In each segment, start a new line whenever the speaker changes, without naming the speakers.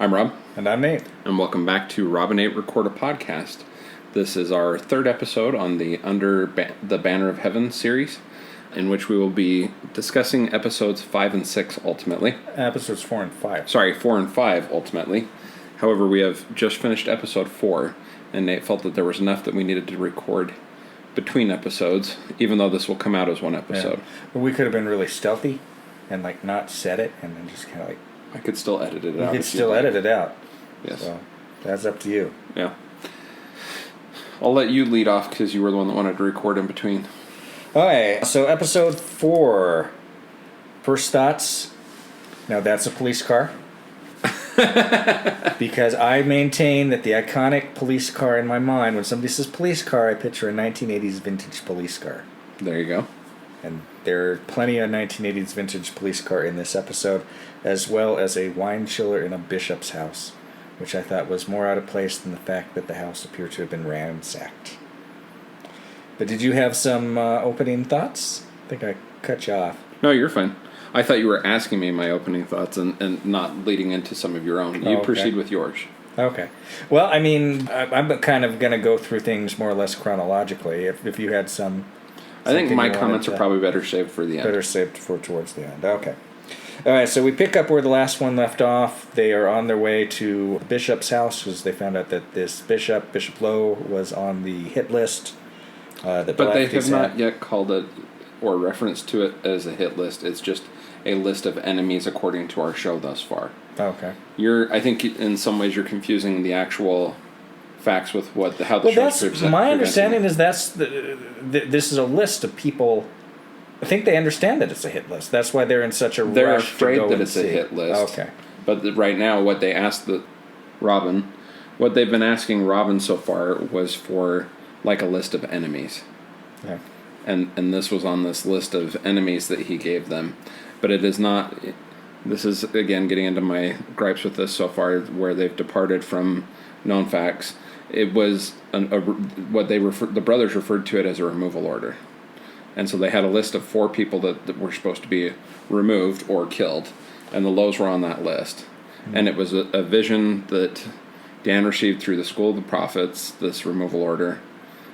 I'm Rob.
And I'm Nate.
And welcome back to Rob and Nate Record a Podcast. This is our third episode on the Under the Banner of Heaven series, in which we will be discussing episodes 5 and 6 ultimately.
Episodes 4 and 5.
Sorry, 4 and 5 ultimately. However, we have just finished episode 4, and Nate felt that there was enough that we needed to record between episodes, even though this will come out as one episode.
Yeah. But we could have been really stealthy and not said it and then just kind of
I could still edit it out.
You could still edit it out.
Yes.
So that's up to you.
Yeah. I'll let you lead off because you were the one that wanted to record in between.
Okay, so episode 4. First thoughts. Now that's a police car. Because I maintain that the iconic police car in my mind, when somebody says police car, I picture a 1980s vintage police car.
There you go.
And there are plenty of 1980s vintage police car in this episode, as well as a wine chiller in a bishop's house, which I thought was more out of place than the fact that the house appeared to have been ransacked. But did you have some opening thoughts? I think I cut you off.
No, you're fine. I thought you were asking me my opening thoughts and not leading into some of your own. You proceed with yours.
Okay. Well, I mean, I'm kind of going to go through things more or less chronologically. If you had some...
I think my comments are probably better saved for the end.
Better saved for towards the end. Okay. All right, so we pick up where the last one left off. They are on their way to the bishop's house because they found out that this Bishop Lowe, was on the hit list.
But they have not yet called it or referenced to it as a hit list. It's just a list of enemies according to our show thus far.
Okay.
I think in some ways you're confusing the actual facts with how the short script's
my understanding is this is a list of people. I think they understand that it's a hit list. That's why they're in such a rush to go.
They're afraid that it's a hit list.
Okay.
But right now, what they've been asking Robin so far was for like a list of enemies.
Yeah.
And this was on this list of enemies that he gave them. But it is not. This is again getting into my gripes with this so far, where they've departed from known facts. It was the brothers referred to it as a removal order. And so they had a list of 4 people that were supposed to be removed or killed, and the Lowes were on that list. Mm-hmm. And it was a vision that Dan received through the School of the Prophets, this removal order,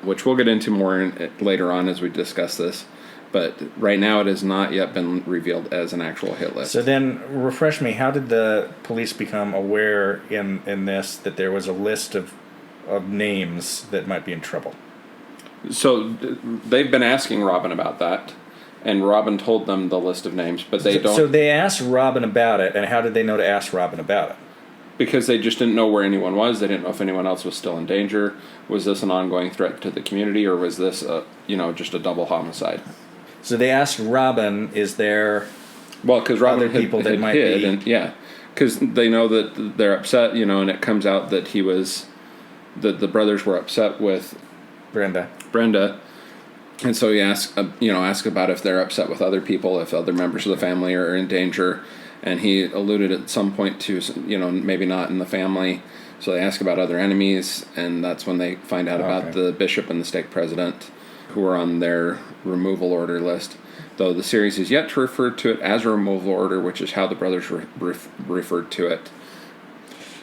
which we'll get into more later on as we discuss this. But right now it has not yet been revealed as an actual hit list. So then,
refresh me, how did the police become aware in this that there was a list of names that might be in trouble?
So they've been asking Robin about that, and Robin told them the list of names, but they don't...
So they asked Robin about it, and how did they know to ask Robin about it?
Because they just didn't know where anyone was. They didn't know if anyone else was still in danger. Was this an ongoing threat to the community, or was this just a double homicide?
So they asked Robin, is there...
Well, because Robin
other people that might be...
And, yeah, because they know that they're upset, and it comes out that that the brothers were upset with... Brenda, and so he ask about if they're upset with other people, if other members of the family are in danger, and he alluded at some point to maybe not in the family, so they ask about other enemies, and that's when they find out about the bishop and the stake president, who are on their removal order list. Though the series is yet to refer to it as a removal order, which is how the brothers referred to it.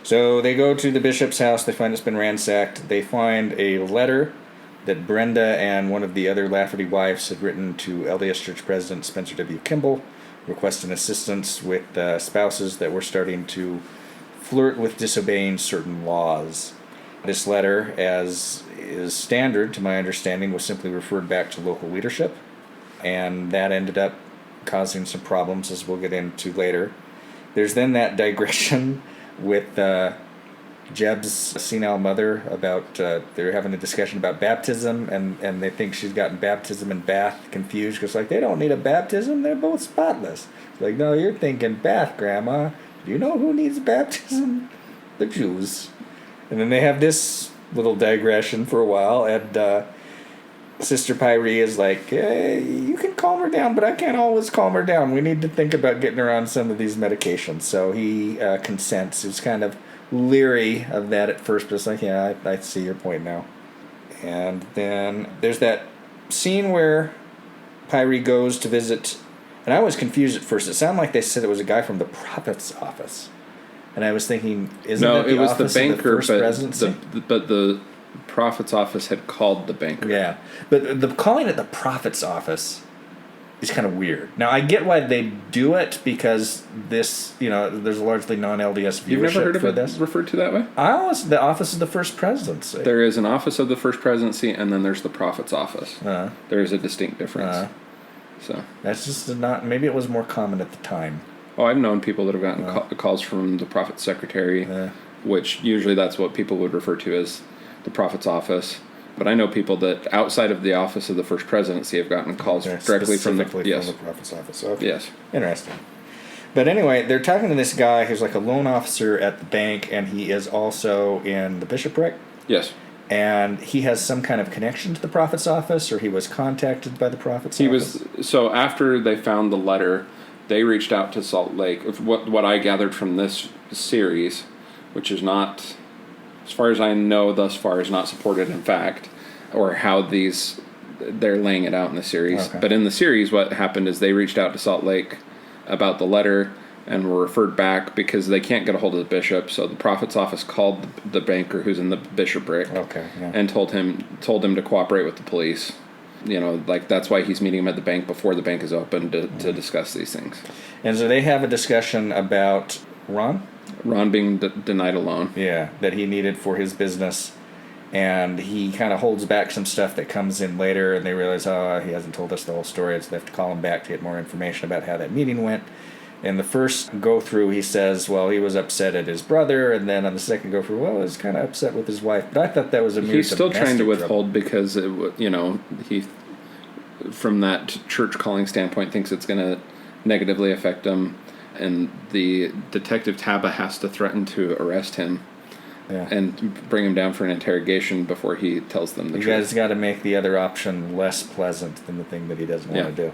So they go to the bishop's house. They find it's been ransacked. They find a letter that Brenda and one of the other Lafferty wives had written to LDS Church President Spencer W. Kimball, requesting assistance with spouses that were starting to flirt with disobeying certain laws. This letter, as is standard to my understanding, was simply referred back to local leadership, and that ended up causing some problems, as we'll get into later. There's then that digression with Jeb's senile mother about they're having a discussion about baptism, and they think she's gotten baptism and bath confused because they don't need a baptism, they're both spotless. It's like, no, you're thinking bath, Grandma. Do you know who needs baptism? The Jews. And then they have this little digression for a while, and Sister Pyrie is like, hey, you can calm her down, but I can't always calm her down. We need to think about getting her on some of these medications. So he consents. He was kind of leery of that at first, but it's like, yeah, I see your point now. And then there's that scene where Pyrie goes to visit, and I was confused at first. It sounded like they said it was a guy from the prophet's office. And I was thinking, isn't
No,
that the
it was the
office of the
banker,
first
but
presidency?
but the prophet's office had called the banker.
Yeah, but calling it the prophet's office is kind of weird. Now I get why they do it, because this, there's a largely non-LDS viewership.
You've never heard of
for
it
this
referred to that way?
The office of the first presidency.
There is an office of the first presidency, and then there's the prophet's office. There is a distinct difference. So
that's just not. Maybe it was more common at the time.
Oh, I've known people that have gotten calls from the prophet's secretary, which usually that's what people would refer to as the prophet's office. But I know people that outside of the office of the first presidency have gotten calls directly from the
prophet's office. Okay.
Yes.
Interesting. But anyway, they're talking to this guy who's like a loan officer at the bank, and he is also in the bishopric.
Yes.
And he has some kind of connection to the prophet's office, or he was contacted by the prophet's office?
So after they found the letter, they reached out to Salt Lake. What I gathered from this series, which is not, as far as I know thus far, is not supported in fact, or how they're laying it out in the series.
Okay.
But in the series, what happened is they reached out to Salt Lake about the letter and were referred back because they can't get a hold of the bishop. So the prophet's office called the banker who's in the bishopric and told him to cooperate with the police. That's why he's meeting him at the bank before the bank is open to discuss these things.
And so they have a discussion about Ron
being denied a loan.
Yeah, that he needed for his business. And he kind of holds back some stuff that comes in later, and they realize, he hasn't told us the whole story, so they have to call him back to get more information about how that meeting went. In the first go-through, he says, well, he was upset at his brother, and then on the second go-through, well, he was kind of upset with his wife. But I thought that was
He's still trying to withhold because, he, from that church calling standpoint, thinks it's going to negatively affect him, and the detective Taba has to threaten to arrest him.
Yeah.
And bring him down for an interrogation before he tells them the truth.
You guys got to make the other option less pleasant than the thing that he doesn't want to do.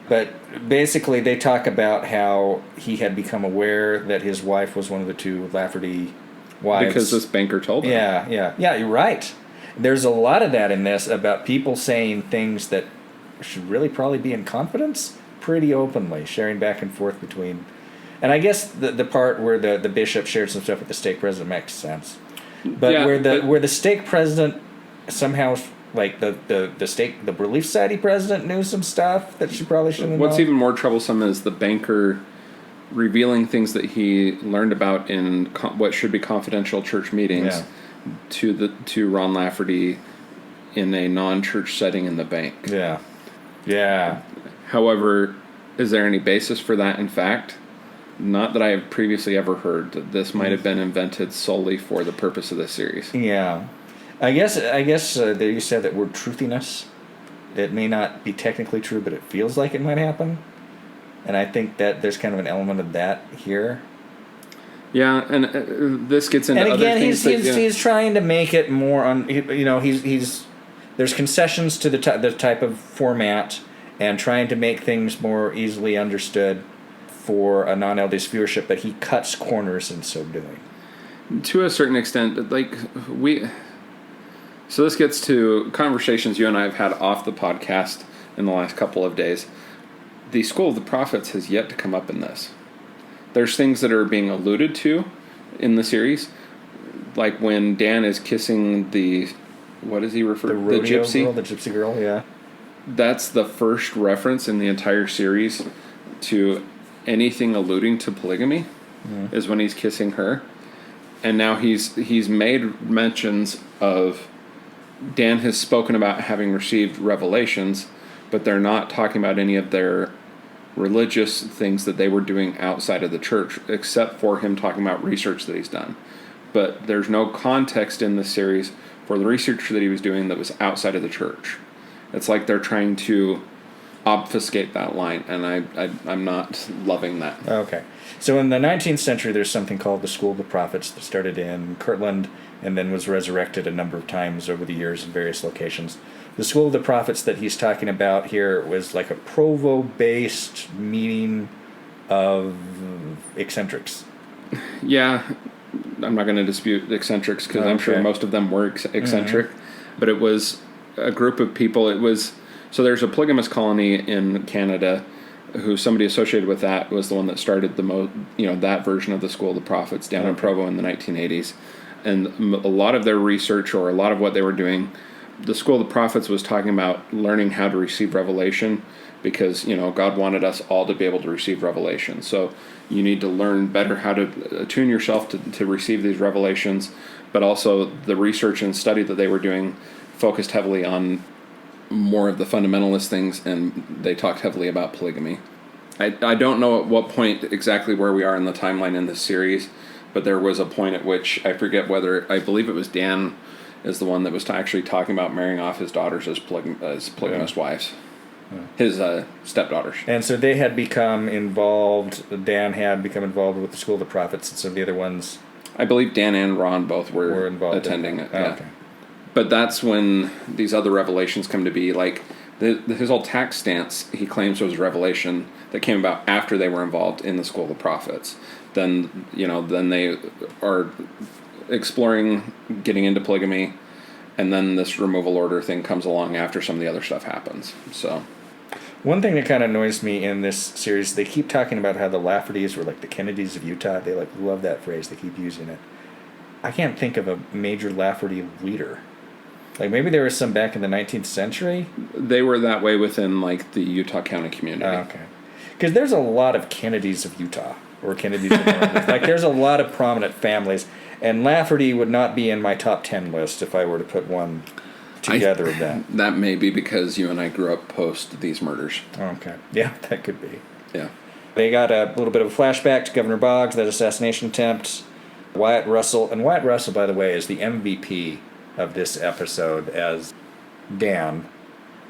But basically, they talk about how he had become aware that his wife was one of the two Lafferty wives.
Because this banker told him.
Yeah, you're right. There's a lot of that in this about people saying things that should really probably be in confidence pretty openly, sharing back and forth between... And I guess the part where the bishop shared some stuff with the stake president makes sense, but where the stake president somehow, like the Relief Society president, knew some stuff that she probably shouldn't have known.
What's even more troublesome is the banker revealing things that he learned about in what should be confidential church meetings to Ron Lafferty in a non-church setting in the bank.
Yeah.
However, is there any basis for that in fact? Not that I have previously ever heard that this might have been invented solely for the purpose of this series.
Yeah. I guess you said that word truthiness. It may not be technically true, but it feels like it might happen. And I think that there's kind of an element of that here.
Yeah, and this gets into
other things. And
again,
he's trying to make it more there's concessions to the type of format and trying to make things more easily understood for a non-LDS viewership, but he cuts corners in so doing.
To a certain extent, so this gets to conversations you and I have had off the podcast in the last couple of days. The School of the Prophets has yet to come up in this. There's things that are being alluded to in the series, like when Dan is kissing what does he refer to? The gypsy?
The gypsy girl, yeah.
That's the first reference in the entire series to anything alluding to polygamy is when he's kissing her. And now he's made mentions of Dan has spoken about having received revelations, but they're not talking about any of their religious things that they were doing outside of the church, except for him talking about research that he's done. But there's no context in this series for the research that he was doing that was outside of the church. It's like they're trying to obfuscate that line, and I'm not loving that.
Okay. So in the 19th century, there's something called the School of the Prophets that started in Kirtland and then was resurrected a number of times over the years in various locations. The School of the Prophets that he's talking about here was like a Provo-based meeting of eccentrics.
Yeah, I'm not going to dispute eccentrics because I'm sure most of them were eccentric, but it was a group of people. So there's a polygamous colony in Canada, who somebody associated with that was the one that started that version of the School of the Prophets down in Provo in the 1980s. And a lot of their research, or a lot of what they were doing, the School of the Prophets was talking about learning how to receive revelation, because God wanted us all to be able to receive revelation. So you need to learn better how to attune yourself to receive these revelations. But also the research and study that they were doing focused heavily on more of the fundamentalist things, and they talked heavily about polygamy. I don't know at what point exactly where we are in the timeline in this series, but there was a point at which, I forget whether, I believe it was Dan is the one that was actually talking about marrying off his daughters as polygamist wives. His stepdaughters.
And so they had become involved, Dan had become involved with the School of the Prophets, and some of the other ones...
I believe Dan and Ron both were
involved
attending it.
Oh,
yeah.
okay.
But that's when these other revelations come to be. Like, his whole tax stance, he claims, was a revelation that came about after they were involved in the School of the Prophets. Then they are exploring getting into polygamy, and then this removal order thing comes along after some of the other stuff happens. So...
One thing that kind of annoys me in this series, they keep talking about how the Laffertys were like the Kennedys of Utah. They love that phrase. They keep using it. I can't think of a major Lafferty leader. Like, maybe there was some back in the 19th century.
They were that way within, like, the Utah County community.
Oh, okay. Because there's a lot of Kennedys of Utah, or Kennedys of Oregon. Like, there's a lot of prominent families, and Lafferty would not be in my top 10 list if I were to put one together of that.
That may be because you and I grew up post these murders.
Okay. Yeah, that could be.
Yeah.
They got a little bit of a flashback to Governor Boggs, that assassination attempt. Wyatt Russell, and Wyatt Russell, by the way, is the MVP of this episode as Dan.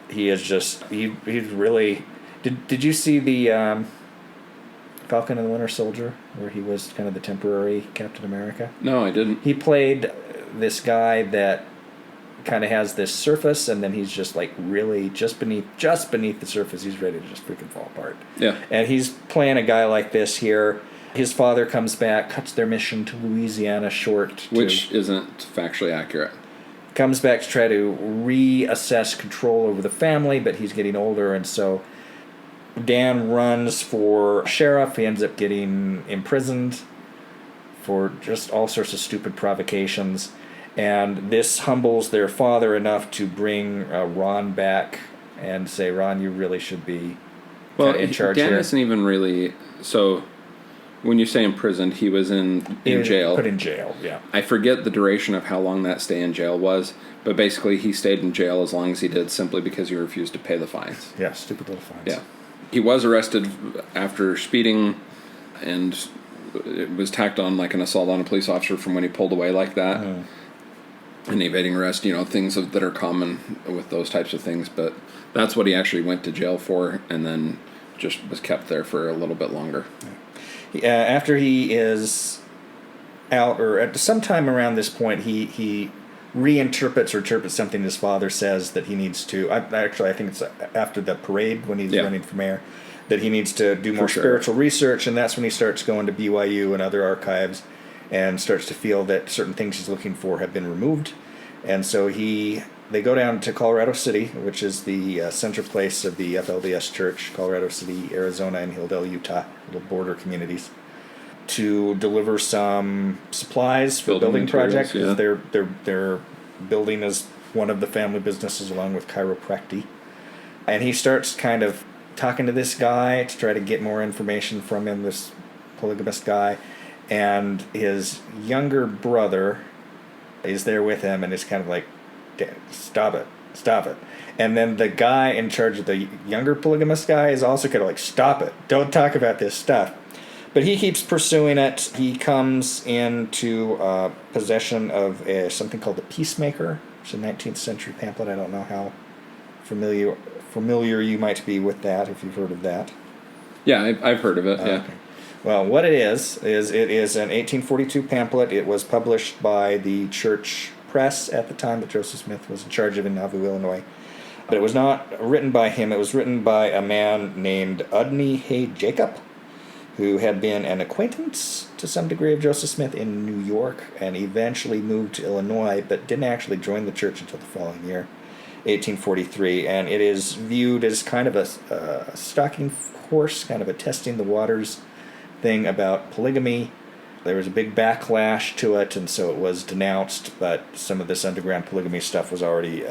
He is just, he's really... Did you see the Falcon and the Winter Soldier, where he was kind of the temporary Captain America?
No, I didn't.
He played this guy that kind of has this surface, and then he's just like really just beneath the surface, he's ready to just freaking fall apart.
Yeah.
And he's playing a guy like this here. His father comes back, cuts their mission to Louisiana short.
Which isn't factually accurate.
Comes back to try to reassess control over the family, but he's getting older, and so Dan runs for sheriff. He ends up getting imprisoned for just all sorts of stupid provocations. And this humbles their father enough to bring Ron back and say, Ron, you really should be in charge
Dan
here.
isn't even really... So, when you say imprisoned, he was in jail.
Put in jail, yeah.
I forget the duration of how long that stay in jail was, but basically he stayed in jail as long as he did simply because he refused to pay the fines.
Yeah, stupid little fines.
Yeah. He was arrested after speeding, and it was tacked on like an assault on a police officer from when he pulled away like that. And evading arrest, things that are common with those types of things. But that's what he actually went to jail for, and then just was kept there for a little bit longer.
After he is out, or at some time around this point, he reinterprets or interprets something his father says that he needs to. I think it's after the parade when he's running for mayor, that he needs to do more spiritual research, and that's when he starts going to BYU and other archives and starts to feel that certain things he's looking for have been removed. And so they go down to Colorado City, which is the center place of the FLDS Church, Colorado City, Arizona, and Hilldale, Utah, little border communities, to deliver some supplies for building projects.
Yeah.
Their building is one of the family businesses along with chiropractic. And he starts kind of talking to this guy to try to get more information from him, this polygamist guy. And his younger brother is there with him and is kind of like, stop it. And then the guy in charge of the younger polygamist guy is also kind of like, stop it, don't talk about this stuff. But he keeps pursuing it. He comes into possession of something called the Peacemaker, which is a 19th century pamphlet. I don't know how familiar you might be with that, if you've heard of that.
Yeah, I've heard of it, yeah.
Okay. Well, what it is it is an 1842 pamphlet. It was published by the church press at the time that Joseph Smith was in charge of in Nauvoo, Illinois. But it was not written by him. It was written by a man named Udney Hay Jacob, who had been an acquaintance to some degree of Joseph Smith in New York and eventually moved to Illinois, but didn't actually join the church until the following year, 1843. And it is viewed as kind of a stocking course, kind of a testing the waters thing about polygamy. There was a big backlash to it, and so it was denounced, but some of this underground polygamy stuff was already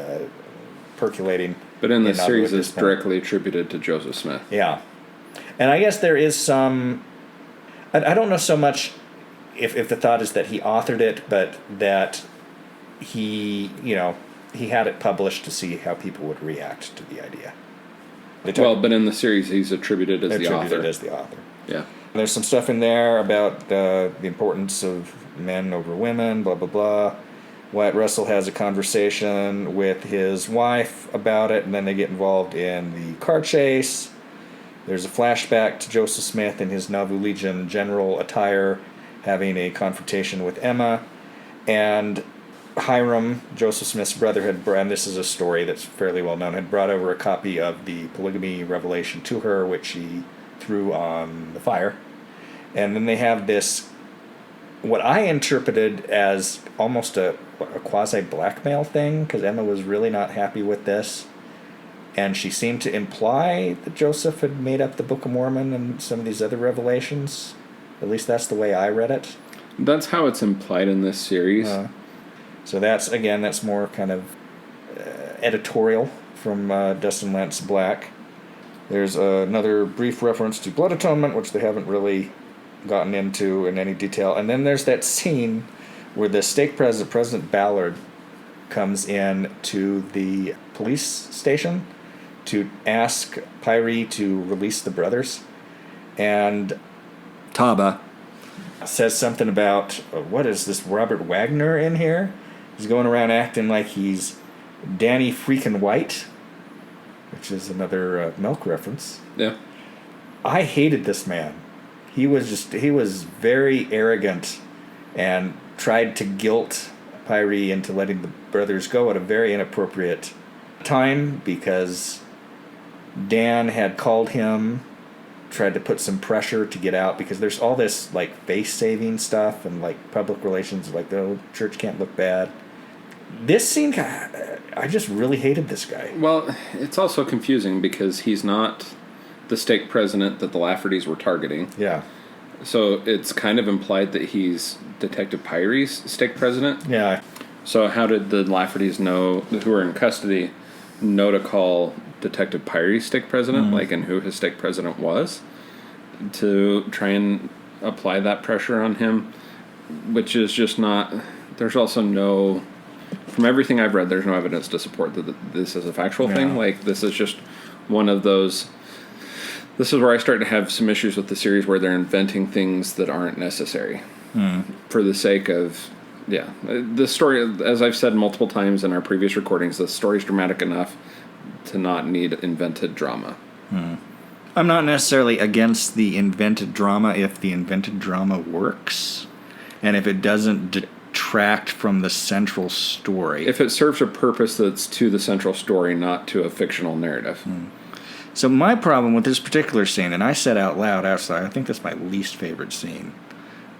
percolating.
But in the series, it's directly attributed to Joseph Smith.
Yeah. And I guess there is some... I don't know so much if the thought is that he authored it, but that he had it published to see how people would react to the idea.
But in the series, he's attributed as the author.
Attributed as the author.
Yeah.
There's some stuff in there about the importance of men over women, blah, blah, blah. Wyatt Russell has a conversation with his wife about it, and then they get involved in the car chase. There's a flashback to Joseph Smith in his Nauvoo Legion general attire having a confrontation with Emma. And Hiram, Joseph Smith's brother, and this is a story that's fairly well known, had brought over a copy of the Polygamy Revelation to her, which he threw on the fire. And then they have this, what I interpreted as almost a quasi-blackmail thing, because Emma was really not happy with this. And she seemed to imply that Joseph had made up the Book of Mormon and some of these other revelations. At least that's the way I read it.
That's how it's implied in this series.
So that's more kind of editorial from Dustin Lance Black. There's another brief reference to blood atonement, which they haven't really gotten into in any detail. And then there's that scene where the stake president, President Ballard, comes in to the police station to ask Pyrie to release the brothers. And Taba says something about, what is this, Robert Wagner in here? He's going around acting like he's Danny freaking White, which is another milk reference.
Yeah.
I hated this man. He was very arrogant and tried to guilt Pyrie into letting the brothers go at a very inappropriate time, because Dan had called him, tried to put some pressure to get out, because there's all this like face-saving stuff and like public relations, like the church can't look bad. This scene, I just really hated this guy.
Well, it's also confusing because he's not the stake president that the Laffertys were targeting.
Yeah.
So it's kind of implied that he's Detective Pyrie's stake president.
Yeah.
So how did the Laffertys know, who are in custody, know to call Detective Pyrie's stake president, and who his stake president was, to try and apply that pressure on him, which is just not... There's also no... From everything I've read, there's no evidence to support that this is a factual thing. Like, this is just one of those... This is where I start to have some issues with the series where they're inventing things that aren't necessary for the sake of... Yeah. The story, as I've said multiple times in our previous recordings, the story's dramatic enough to not need invented drama.
I'm not necessarily against the invented drama if the invented drama works, and if it doesn't detract from the central story.
If it serves a purpose that's to the central story, not to a fictional narrative.
So my problem with this particular scene, and I said out loud outside, I think that's my least favorite scene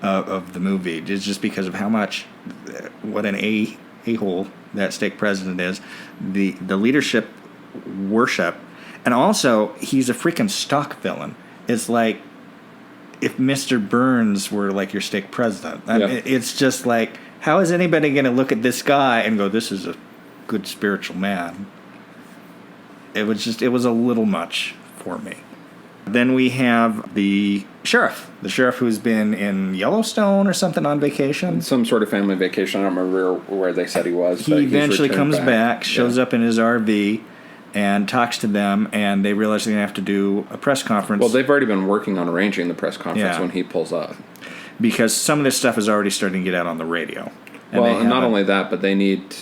of the movie, is just because of how much, what an a-hole that stake president is, the leadership worship, and also he's a freaking stock villain. It's like if Mr. Burns were like your stake president. I mean, it's just like, how is anybody going to look at this guy and go, this is a good spiritual man? It was a little much for me. Then we have the sheriff who's been in Yellowstone or something on vacation.
Some sort of family vacation. I don't remember where they said he was.
He eventually comes back, shows up in his RV, and talks to them, and they realize they're going to have to do a press conference.
Well, they've already been working on arranging the press conference when he pulls up.
Because some of this stuff is already starting to get out on the radio.
And not only that, but they need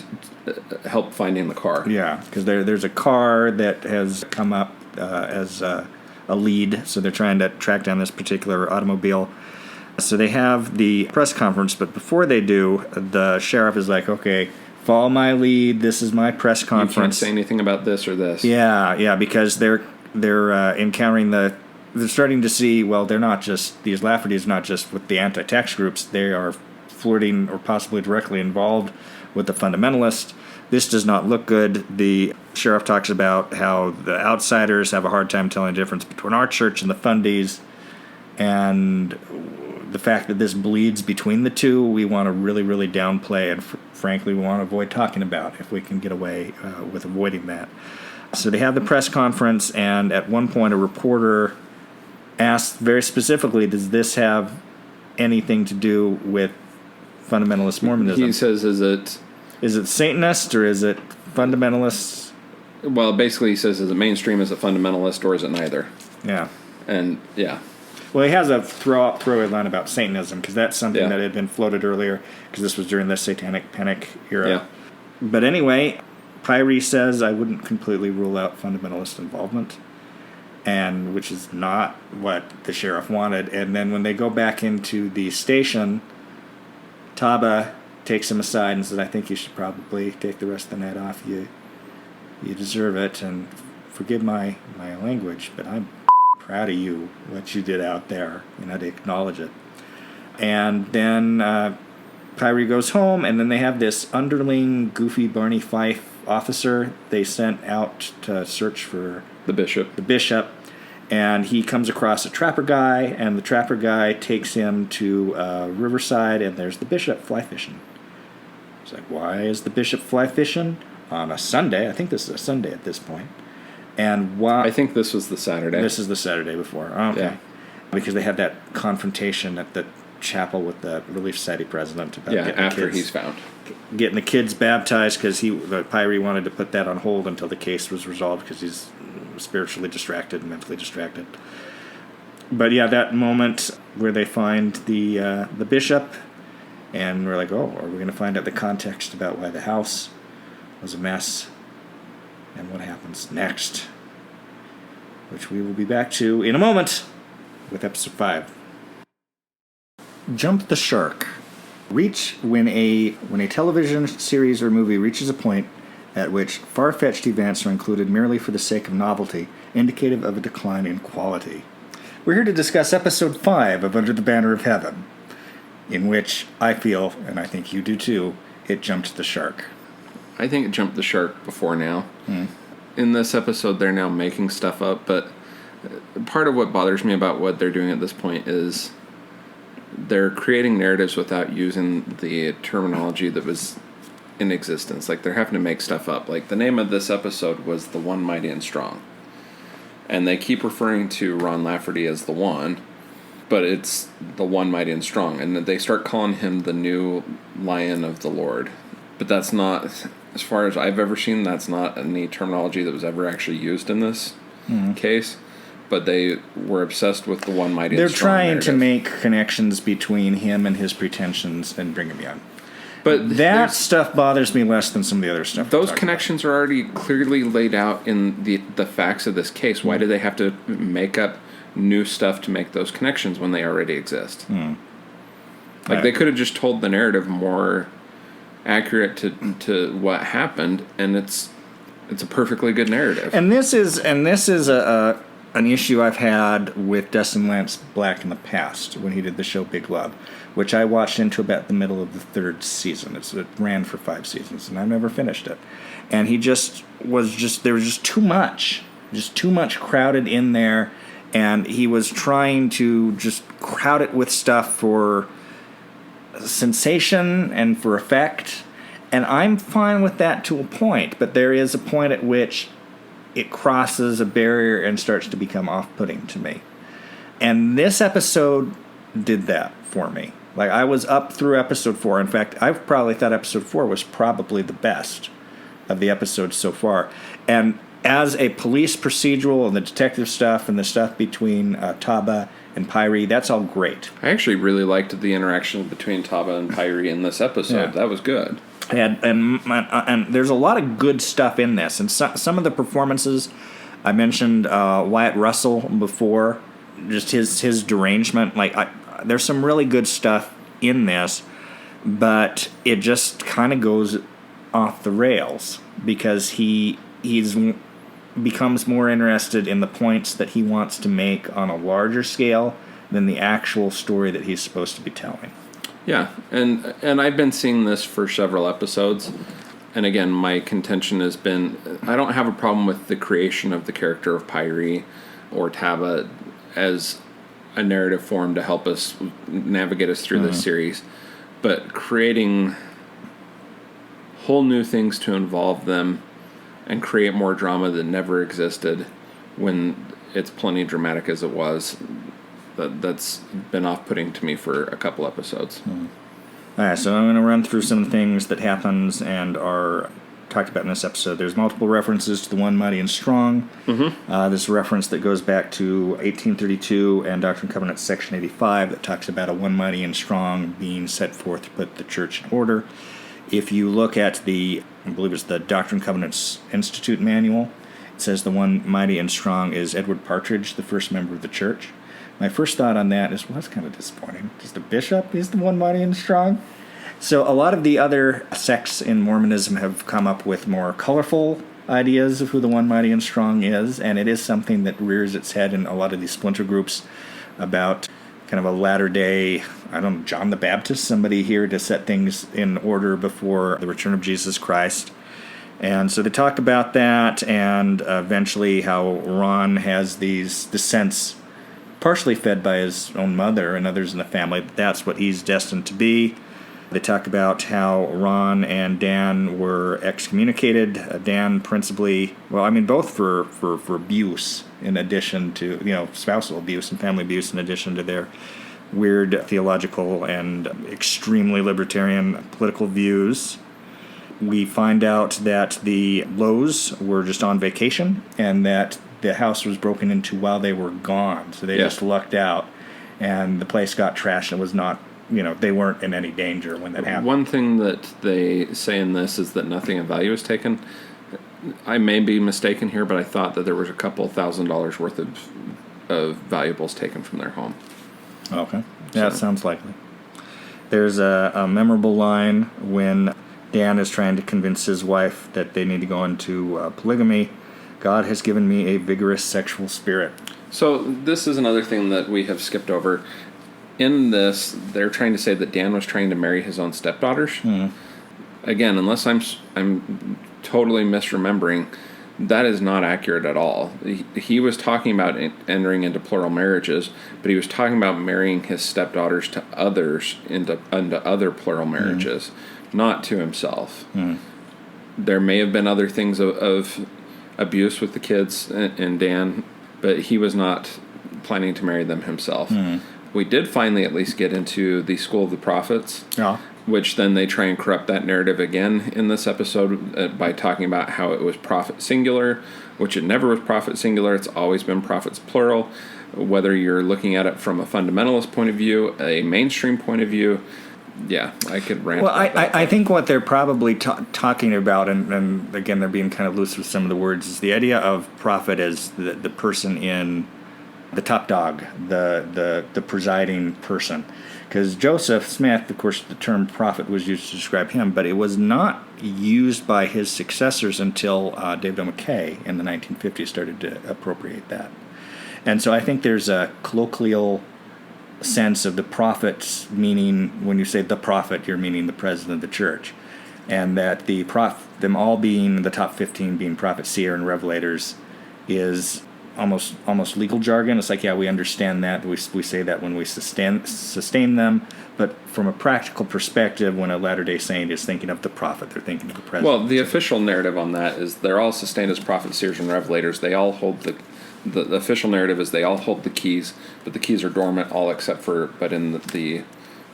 help finding the car.
Yeah, because there's a car that has come up as a lead, so they're trying to track down this particular automobile. So they have the press conference, but before they do, the sheriff is like, okay, follow my lead, this is my press conference.
You can't say anything about this or this.
Yeah, because they're encountering they're starting to see, well, they're not just, these Laffertys not just with the anti-tax groups, they are flirting or possibly directly involved with the fundamentalists. This does not look good. The sheriff talks about how the outsiders have a hard time telling the difference between our church and the fundies, and the fact that this bleeds between the two, we want to really, really downplay, and frankly, we want to avoid talking about if we can get away with avoiding that. So they have the press conference, and at one point a reporter asked very specifically, does this have anything to do with fundamentalist Mormonism?
He says, is it
Satanist or is it fundamentalist?
Well, basically he says, is it mainstream, is it fundamentalist, or is it neither?
Yeah.
And, yeah.
Well, he has a throwaway line about Satanism, because that's something that had been floated earlier, because this was during the Satanic Panic era.
Yeah.
But anyway, Pyrie says, I wouldn't completely rule out fundamentalist involvement, and which is not what the sheriff wanted. And then when they go back into the station, Taba takes him aside and says, I think you should probably take the rest of the night off. You deserve it, and forgive my language, but I'm proud of you, what you did out there, to acknowledge it. And then Pyrie goes home, and then they have this underling, goofy Barney Fife officer they sent out to search for
the bishop,
and he comes across a trapper guy, and the trapper guy takes him to Riverside, and there's the bishop fly fishing. It's like, why is the bishop fly fishing on a Sunday? I think this is a Sunday at this point. And why?
I think this was the Saturday.
This is the Saturday before. Okay. Yeah. Because they had that confrontation at the chapel with the Relief Society president about
after he's found.
Getting the kids baptized, because Pyrie wanted to put that on hold until the case was resolved, because he's spiritually distracted and mentally distracted. But yeah, that moment where they find the bishop, and we're like, oh, are we going to find out the context about why the house was a mess and what happens next, which we will be back to in a moment with episode 5. Jump the shark. When a television series or movie reaches a point at which far-fetched events are included merely for the sake of novelty, indicative of a decline in quality. We're here to discuss episode 5 of Under the Banner of Heaven, in which I feel, and I think you do too, it jumped the shark.
I think it jumped the shark before now. In this episode, they're now making stuff up, but part of what bothers me about what they're doing at this point is they're creating narratives without using the terminology that was in existence. Like, they're having to make stuff up. Like, the name of this episode was The One Mighty and Strong. And they keep referring to Ron Lafferty as the One, but it's The One Mighty and Strong. And they start calling him the new Lion of the Lord. But that's not, as far as I've ever seen, that's not any terminology that was ever actually used in this case. But they were obsessed with the One Mighty and Strong.
They're trying
narrative.
to make connections between him and his pretensions and Brigham Young.
But
that stuff bothers me less than some of the other stuff.
Those connections are already clearly laid out in the facts of this case. Why do they have to make up new stuff to make those connections when they already exist? They could have just told the narrative more accurate to what happened, and it's a perfectly good narrative. And this is
an issue I've had with Dustin Lance Black in the past when he did the show Big Love, which I watched into about the middle of the 3rd season. It ran for 5 seasons, and I've never finished it. And there was just too much crowded in there, and he was trying to just crowd it with stuff for sensation and for effect, and I'm fine with that to a point, but there is a point at which it crosses a barrier and starts to become off-putting to me. And this episode did that for me. Like, I was up through episode 4. In fact, I probably thought episode 4 was probably the best of the episodes so far. And as a police procedural and the detective stuff and the stuff between Taba and Pyrie, that's all great.
I actually really liked the interaction between Taba and Pyrie in this episode. Yeah. That was good.
And there's a lot of good stuff in this. And some of the performances, I mentioned Wyatt Russell before, just his derangement. There's some really good stuff in this, but it just kind of goes off the rails because he's becomes more interested in the points that he wants to make on a larger scale than the actual story that he's supposed to be telling.
Yeah, and I've been seeing this for several episodes, and again, my contention has been I don't have a problem with the creation of the character of Pyrie or Taba as a narrative form to help us navigate us through this series, but creating whole new things to involve them and create more drama that never existed when it's plenty dramatic as it was. That's been off-putting to me for a couple episodes.
All right, so I'm going to run through some of the things that happens and are talked about in this episode. There's multiple references to the One Mighty and Strong. There's a reference that goes back to 1832 and Doctrine and Covenants section 85 that talks about a One Mighty and Strong being set forth to put the church in order. If you look at I believe it's the Doctrine and Covenants Institute manual, it says the One Mighty and Strong is Edward Partridge, the first member of the church. My first thought on that is, well, that's kind of disappointing. Just the bishop is the One Mighty and Strong. So a lot of the other sects in Mormonism have come up with more colorful ideas of who the One Mighty and Strong is, and it is something that rears its head in a lot of these splinter groups about kind of a latter-day, John the Baptist, somebody here to set things in order before the return of Jesus Christ. And so they talk about that, and eventually how Ron has this sense, partially fed by his own mother and others in the family, that's what he's destined to be. They talk about how Ron and Dan were excommunicated. Dan principally, both for abuse in addition to, spousal abuse and family abuse in addition to their weird theological and extremely libertarian political views. We find out that the Lows were just on vacation and that the house was broken into while they were gone. So they just lucked out and the place got trashed and it was not, they weren't in any danger when that happened. One
thing that they say in this is that nothing of value is taken. I may be mistaken here, but I thought that there was a couple $1,000s worth of valuables taken from their home.
Okay. Yeah, that sounds likely. There's a memorable line when Dan is trying to convince his wife that they need to go into polygamy. God has given me a vigorous sexual spirit. So
this is another thing that we have skipped over. In this, they're trying to say that Dan was trying to marry his own stepdaughters. Again, unless I'm totally misremembering, that is not accurate at all. He was talking about entering into plural marriages, but he was talking about marrying his stepdaughters to others into other plural marriages, not to himself. There may have been other things of abuse with the kids and Dan, but he was not planning to marry them himself. We did finally at least get into the School of the Prophets, which then they try and corrupt that narrative again in this episode by talking about how it was prophet singular, which it never was prophet singular. It's always been prophets plural. Whether you're looking at it from a fundamentalist point of view, a mainstream point of view, yeah, I could rant.
Well, I think what they're probably talking about, and again, they're being kind of loose with some of the words, is the idea of prophet as the person in the top dog, the presiding person. Because Joseph Smith, of course, the term prophet was used to describe him, but it was not used by his successors until David O. McKay in the 1950s started to appropriate that. And so I think there's a colloquial sense of the prophets, meaning when you say the prophet, you're meaning the president of the church. And that them all being the top 15 being prophet, seer, and revelators is almost legal jargon. It's like, yeah, we understand that. We say that when we sustain them. But from a practical perspective, when a Latter-day Saint is thinking of the prophet, they're thinking of the president.
Well, the official narrative on that is they're all sustained as prophets, seers, and revelators. They all hold the official narrative is they all hold the keys, but the keys are dormant, all except for, but in the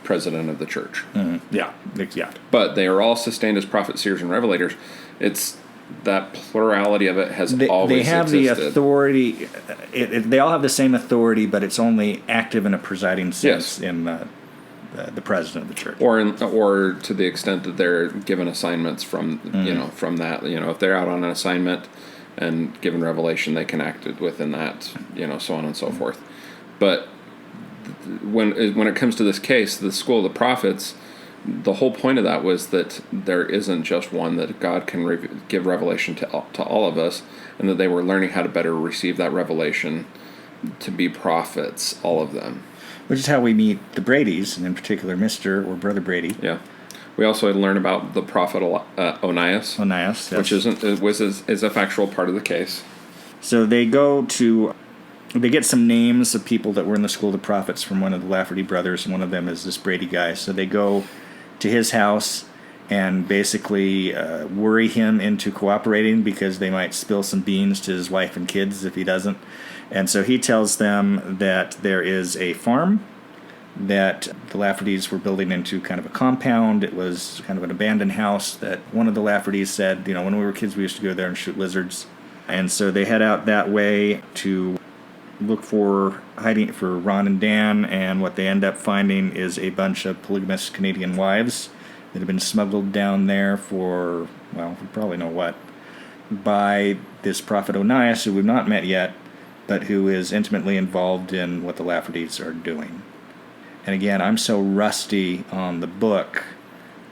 president of the church.
Yeah.
But they are all sustained as prophets, seers, and revelators. It's that plurality of it has always
They have
existed.
the authority. They all have the same authority, but it's only active in a presiding sense in the president of the church,
or to the extent that they're given assignments from from that. If they're out on an assignment and given revelation, they can act within that. So on and so forth. But when it comes to this case, the School of the Prophets, the whole point of that was that there isn't just one, that God can give revelation to all of us, and that they were learning how to better receive that revelation to be prophets, all of them.
Which is how we meet the Bradys, and in particular Mr. or Brother Brady.
Yeah. We also learn about the prophet Onias.
Onias, yes.
Which is a factual part of the case.
So they get some names of people that were in the school of the prophets from one of the Lafferty brothers, and one of them is this Brady guy. So they go to his house and basically worry him into cooperating because they might spill some beans to his wife and kids if he doesn't. And so he tells them that there is a farm that the Laffertys were building into kind of a compound. It was kind of an abandoned house that one of the Laffertys said, when we were kids, we used to go there and shoot lizards. And so they head out that way to look for hiding for Ron and Dan, and what they end up finding is a bunch of polygamous Canadian wives that have been smuggled down there for, well, we probably know what, by this prophet Onias, who we've not met yet, but who is intimately involved in what the Laffertys are doing. And again, I'm so rusty on the book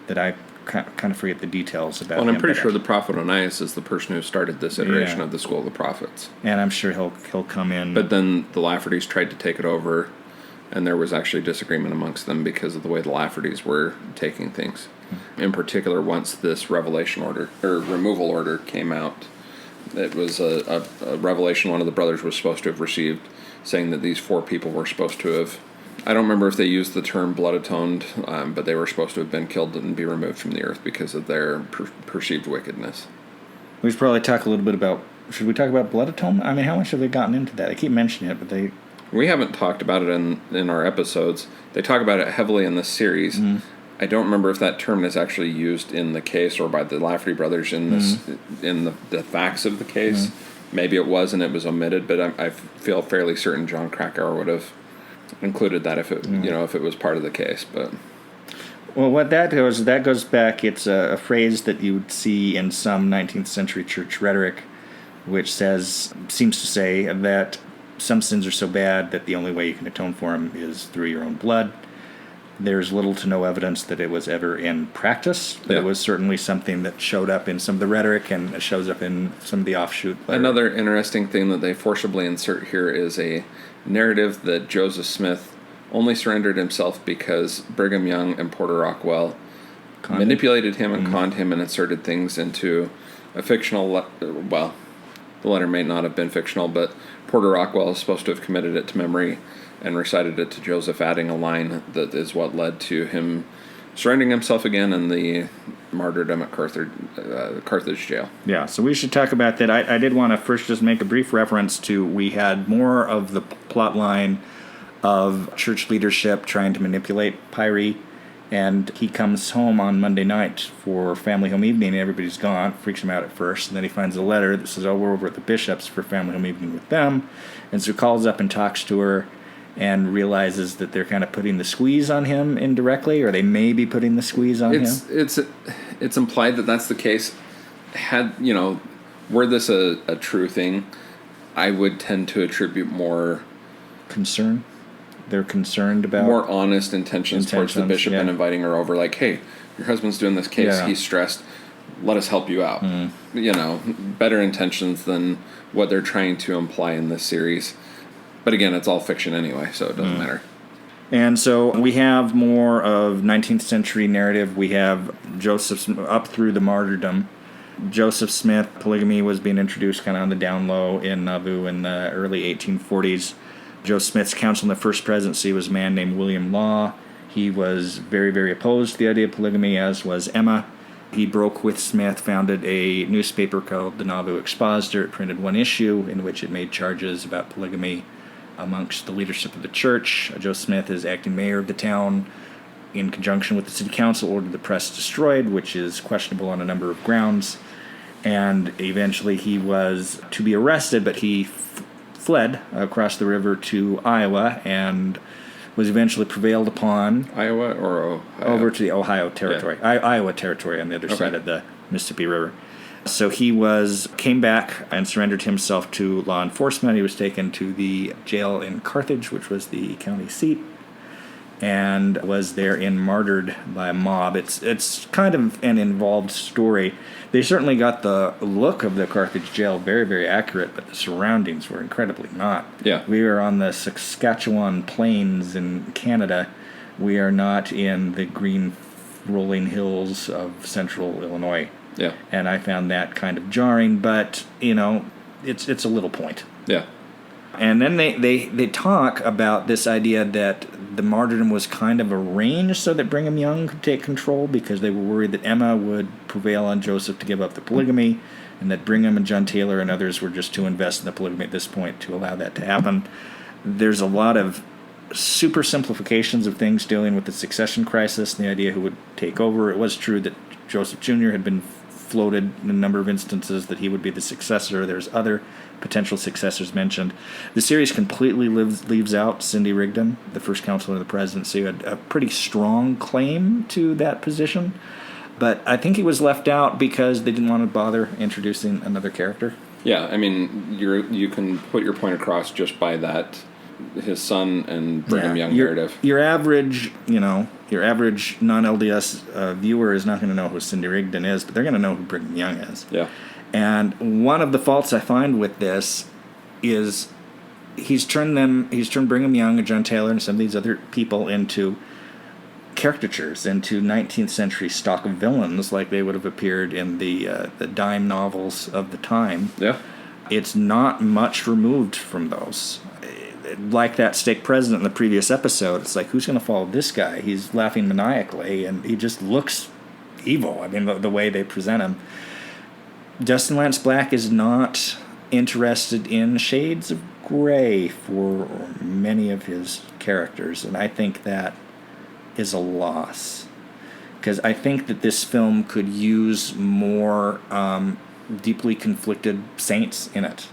that I kind of forget the details about him.
Well, I'm pretty sure the prophet Onias is the person who started this iteration of the School of the Prophets.
And I'm sure he'll come in.
But then the Laffertys tried to take it over, and there was actually disagreement amongst them because of the way the Laffertys were taking things. In particular, once this revelation order, or removal order, came out, it was a revelation one of the brothers was supposed to have received, saying that these 4 people were supposed to have, I don't remember if they used the term blood atoned, but they were supposed to have been killed and be removed from the earth because of their perceived wickedness.
We should probably talk a little bit about, should we talk about blood atonement? I mean, how much have they gotten into that? I keep mentioning it, but
we haven't talked about it in our episodes. They talk about it heavily in this series. Mm-hmm. I don't remember if that term is actually used in the case or by the Lafferty brothers in this in the facts of the case. Mm-hmm. Maybe it was and it was omitted, but I feel fairly certain John Krakauer would have included that if it if it was part of the case. But
well, what that goes back. It's a phrase that you would see in some 19th century church rhetoric, which seems to say that some sins are so bad that the only way you can atone for them is through your own blood. There's little to no evidence that it was ever in practice, but it was certainly something that showed up in some of the rhetoric and shows up in some of the offshoot rhetoric.
Another interesting thing that they forcibly insert here is a narrative that Joseph Smith only surrendered himself because Brigham Young and Porter Rockwell manipulated him and conned him and inserted things into a fictional, well, the letter may not have been fictional, but Porter Rockwell is supposed to have committed it to memory and recited it to Joseph, adding a line that is what led to him surrendering himself again in the martyrdom at Carthage jail.
Yeah, so we should talk about that. I did want to first just make a brief reference to, we had more of the plot line of church leadership trying to manipulate Pyrie, and he comes home on Monday night for family home evening, and everybody's gone. Freaks him out at first, and then he finds a letter that says, we're over at the Bishop's for family home evening with them, and so he calls up and talks to her, and realizes that they're kind of putting the squeeze on him indirectly, or they may be putting the squeeze on him.
It's implied that that's the case. Were this a true thing, I would tend to attribute more
concern. They're concerned about
more honest intentions towards the bishop and inviting her over. Like, hey, your husband's doing this case. Yeah. He's stressed. Let us help you out. Better intentions than what they're trying to imply in this series. But again, it's all fiction anyway, so it doesn't matter.
And so we have more of 19th century narrative. We have Joseph up through the martyrdom. Joseph Smith, polygamy was being introduced kind of on the down low in Nauvoo in the early 1840s. Joseph Smith's counsel in the first presidency was a man named William Law. He was very, very opposed to the idea of polygamy, as was Emma. He broke with Smith, founded a newspaper called the Nauvoo Expositor. It printed one issue in which it made charges about polygamy amongst the leadership of the church. Joseph Smith, as acting mayor of the town, in conjunction with the city council, ordered the press destroyed, which is questionable on a number of grounds. And eventually he was to be arrested, but he fled across the river to Iowa and was eventually prevailed upon.
Iowa or Ohio?
Over to the Ohio territory. Yeah. Iowa territory on the other side of the Mississippi River. So he came back and surrendered himself to law enforcement. He was taken to the jail in Carthage, which was the county seat. and was therein martyred by a mob. It's kind of an involved story. They certainly got the look of the Carthage jail very, very accurate, but the surroundings were incredibly not.
Yeah.
We are on the Saskatchewan plains in Canada. We are not in the green rolling hills of central Illinois.
Yeah.
And I found that kind of jarring, but, it's a little point.
Yeah.
And then they talk about this idea that the martyrdom was kind of arranged so that Brigham Young could take control, because they were worried that Emma would prevail on Joseph to give up the polygamy, and that Brigham and John Taylor and others were just too invested in the polygamy at this point to allow that to happen. There's a lot of super simplifications of things dealing with the succession crisis and the idea who would take over. It was true that Joseph Jr. had been floated in a number of instances that he would be the successor. There's other potential successors mentioned. The series completely leaves out Cindy Rigdon, the first counselor of the presidency, who had a pretty strong claim to that position. But I think he was left out because they didn't want to bother introducing another character.
Yeah, I mean, you can put your point across just by that, his son and Brigham Young narrative.
Your average, non-LDS viewer is not going to know who Cindy Rigdon is, but they're going to know who Brigham Young is.
Yeah.
And one of the faults I find with this is he's turned Brigham Young and John Taylor and some of these other people into caricatures, into 19th century stock villains, like they would have appeared in the dime novels of the time.
Yeah.
It's not much removed from those. Like that stake president in the previous episode, it's like, who's going to follow this guy? He's laughing maniacally, and he just looks evil. I mean, the way they present him. Justin Lance Black is not interested in shades of gray for many of his characters, and I think that is a loss. Because I think that this film could use more deeply conflicted saints in it.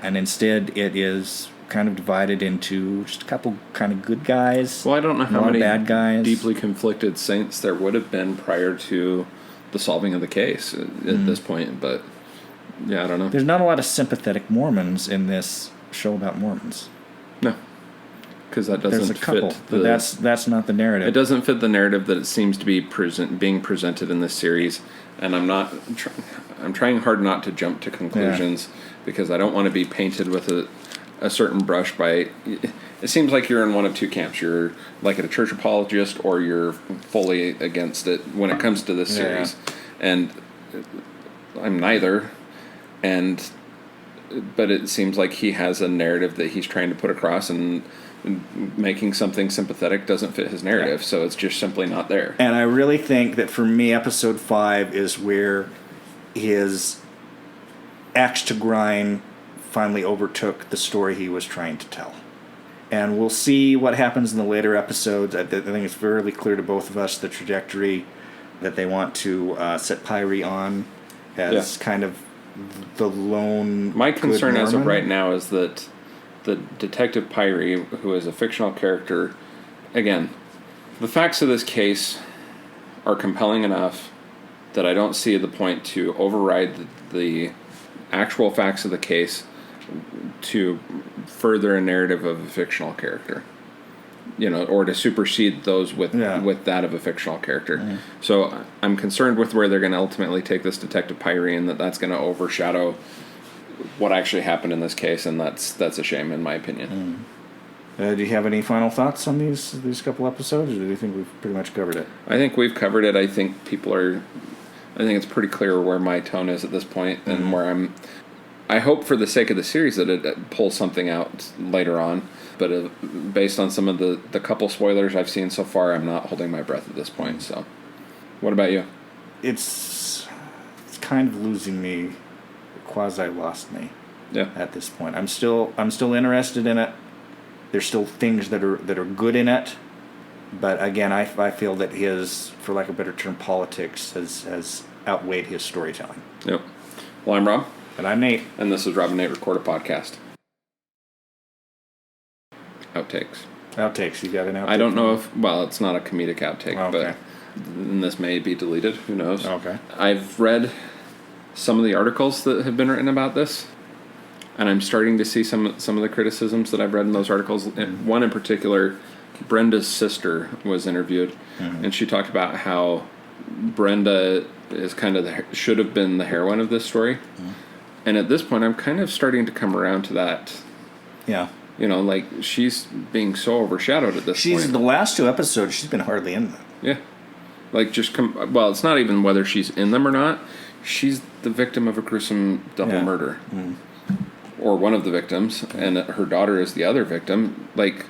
And instead it is kind of divided into just a couple kind of good guys.
Well, I don't know how many
bad guys.
Deeply conflicted saints there would have been prior to the solving of the case at this point, but yeah, I don't know.
There's not a lot of sympathetic Mormons in this show about Mormons.
No, because that doesn't
There's a couple,
fit.
but that's not the narrative.
It doesn't fit the narrative that it seems to be being presented in this series, and I'm trying hard not to jump to conclusions because I don't want to be painted with a certain brush by. It seems like you're in one of two camps. You're like a church apologist, or you're fully against it when it comes to this series. And I'm neither. But it seems like he has a narrative that he's trying to put across, and making something sympathetic doesn't fit his narrative, so it's just simply not there.
And I really think that for me, episode 5 is where his axe to grind finally overtook the story he was trying to tell. And we'll see what happens in the later episodes. I think it's fairly clear to both of us the trajectory that they want to set Pyrie on as kind of the lone.
My concern
good
as of
Mormon.
right now is that the Detective Pyrie, who is a fictional character, again, the facts of this case are compelling enough that I don't see the point to override the actual facts of the case to further a narrative of a fictional character, or to supersede those with that of a fictional character. Mm-hmm. So I'm concerned with where they're going to ultimately take this Detective Pyrie, and that's going to overshadow what actually happened in this case, and that's a shame in my opinion.
Do you have any final thoughts on these couple episodes, or do you think we've pretty much covered it?
I think we've covered it. I think it's pretty clear where my tone is at this point, and where I hope for the sake of the series that it pulls something out later on, but based on some of the couple spoilers I've seen so far, I'm not holding my breath at this point. So, what about you?
It's kind of losing me, quasi lost me.
Yeah.
At this point, I'm still interested in it. There's still things that are good in it, but again, I feel that his, for lack of a better term, politics has outweighed his storytelling.
Yep. Well, I'm Rob.
And I'm Nate.
And this is Rob and Nate Record a Podcast. Outtakes.
You got an outtake?
I don't know if... Well, it's not a comedic outtake,
okay.
But this may be deleted. Who knows?
Okay.
I've read some of the articles that have been written about this, and I'm starting to see some of the criticisms that I've read in those articles. One in particular Brenda's sister was interviewed, and she talked about how Brenda is kind of should have been the heroine of this story. And at this point, I'm kind of starting to come around to that.
Yeah.
You know, like, she's being so overshadowed at this point.
The last 2 episodes, she's been hardly in them.
Yeah. Like, well, it's not even whether she's in them or not. She's the victim of a gruesome double murder. Or one of the victims, and her daughter is the other victim, like,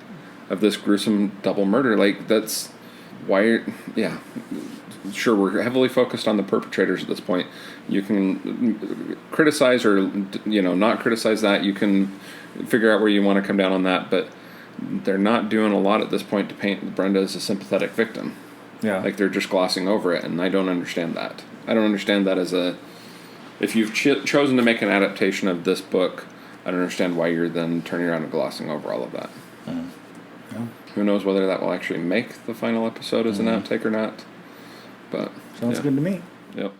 of this gruesome double murder. Like, that's why, yeah. Sure, we're heavily focused on the perpetrators at this point. You can criticize or, not criticize that. You can figure out where you want to come down on that, but they're not doing a lot at this point to paint Brenda as a sympathetic victim.
Yeah.
Like, they're just glossing over it, and I don't understand that. I don't understand that as a... If you've chosen to make an adaptation of this book, I don't understand why you're then turning around and glossing over all of that.
Yeah.
Who knows whether that will actually make the final episode as an outtake or not. But
Sounds good to me.
Yep.